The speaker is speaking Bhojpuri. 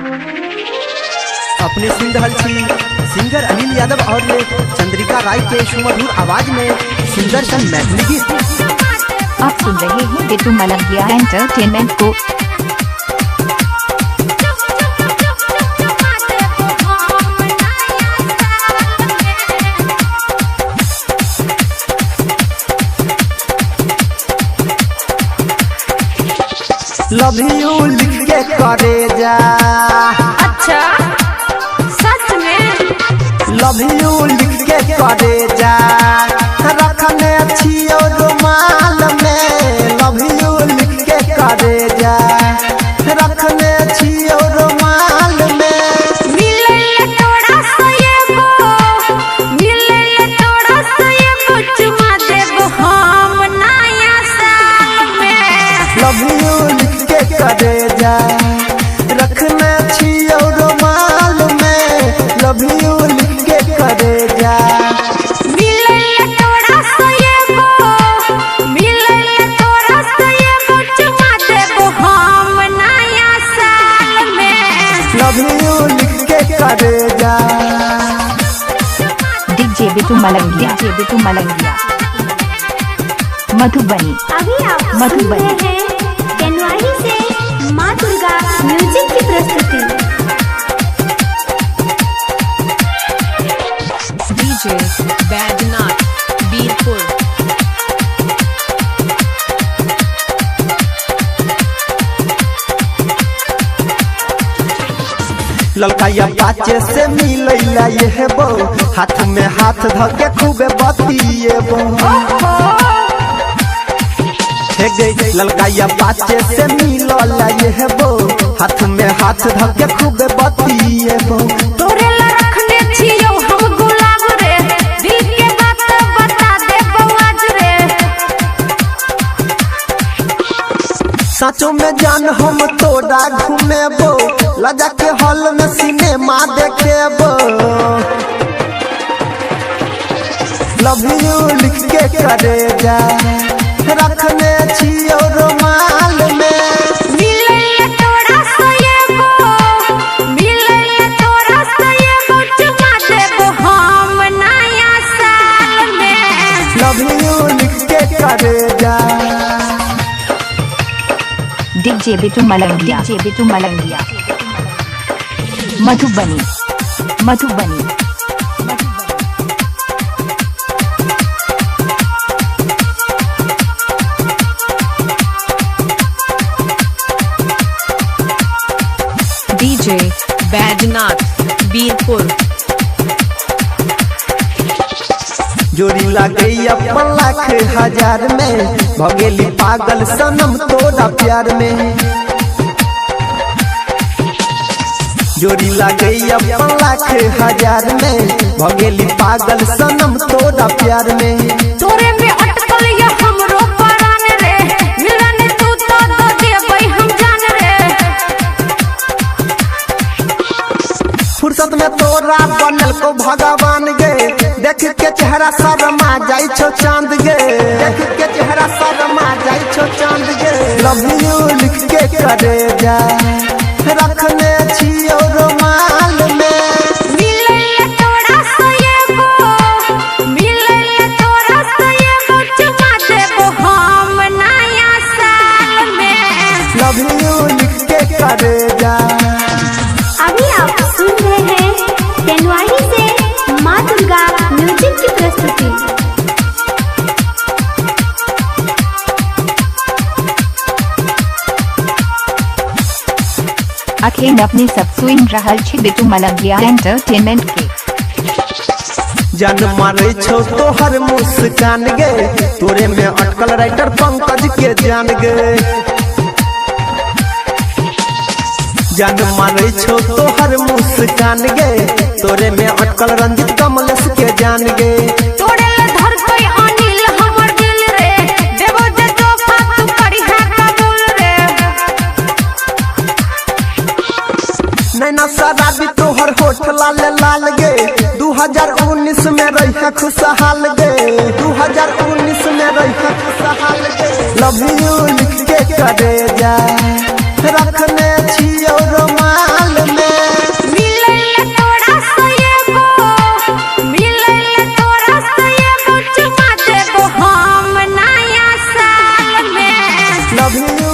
अपने सुन रहल छी सिंगर अनिल यादव और ये चंद्रिका राय के सुमधुर आवाज में सुंदर सन मैथिली गीत। आप सुन रहे हैं बिट्टू मलंगिया एंटरटेनमेंट को। लव यू लिख के करे जा। अच्छा सच में? लव यू लिख के करे जा, रखने अच्छी और रुमाल में। लव यू लिख के करे जा, रखने अच्छी और रुमाल में। मिले तोड़ा सयबो, मिले तोड़ा सयबो, चुमा देबो हम नया साल में। लव यू लिख के करे जा, रखने अच्छी और रुमाल में। लव यू लिख के करे जा। मिले तोड़ा सयबो, मिले तोड़ा सयबो, चुमा देबो हम नया साल में। लव यू लिख के करे जा। डीजे बिट्टू मलंगिया मधुबनी। अभी आप सुन मधुबनी। रहे हैं कैनवारी से माँ दुर्गा म्यूजिक की प्रस्तुति। डीजे बैजनाथ बीरपुर। ललकाया बाचे से मिलैला ये बो, हाथ में हाथ धके खूबे बतिए बो। हे गई ललकाया बाचे से मिलला ये बो, हाथ में हाथ धके खूबे बतिए बो। तोरे ला रखने छियो हम गुलाब रे, दिल के बात बता देबो आज रे। साँचों में जान हम तोड़ा घूमेबो, लजा के हॉल में सिनेमा देखेबो। लव यू लिख के करे जा, रखने छियो रुमाल में। मिले तोड़ा सयबो, मिले तोड़ा सयबो, चुमा देबो हम नया साल में। लव यू लिख के करे जा। डीजे बिट्टू मलंगिया मधुबनी। डीजे बैजनाथ बीरपुर। जोड़ी लगे अपन लाख हजार में, भगेली पागल सनम तोरा प्यार में। जोड़ी लगे अपन लाख हजार में, भगेली पागल सनम तोरा प्यार में। तोरे में अटकल या हमरो परान रे, मिलन तू तो दो देबै हम जान रे। फुर्सत में तोरा बनल को भगवान गे, देख के चेहरा शर्मा जाई छो चांद गे। देख के चेहरा शर्मा जाई छो चांद गे। लव यू लिख के करे जा, रखने छियो रुमाल में। मिले तोड़ा सयबो, मिले तोड़ा सयबो, चुमा देबो हम नया साल में। लव यू लिख के करे जा। अभी आप सुन रहे हैं कैनवारी से माँ दुर्गा म्यूजिक की प्रस्तुति। अखिन अपने सब सुन रहल छी बिट्टू मलंगिया एंटरटेनमेंट के। जान मारे छो तोहर मुस्कान गे, तोरे में अटकल राइटर पंकज के जान गे। जान मारे छो तोहर मुस्कान गे, तोरे में अटकल रंजित कमलेश के जान गे। तोरे ला धर कोई अनिल हमर दिल रे, देबो जे तोहफा तू करिहा कबूल रे। नैना शराबी तोहर होठ लाल लाल गे, 2019 में रही खुशहाल गे। 2019 में रही खुशहाल गे। लव यू लिख के करे जा, रखने छियो रुमाल में। कभी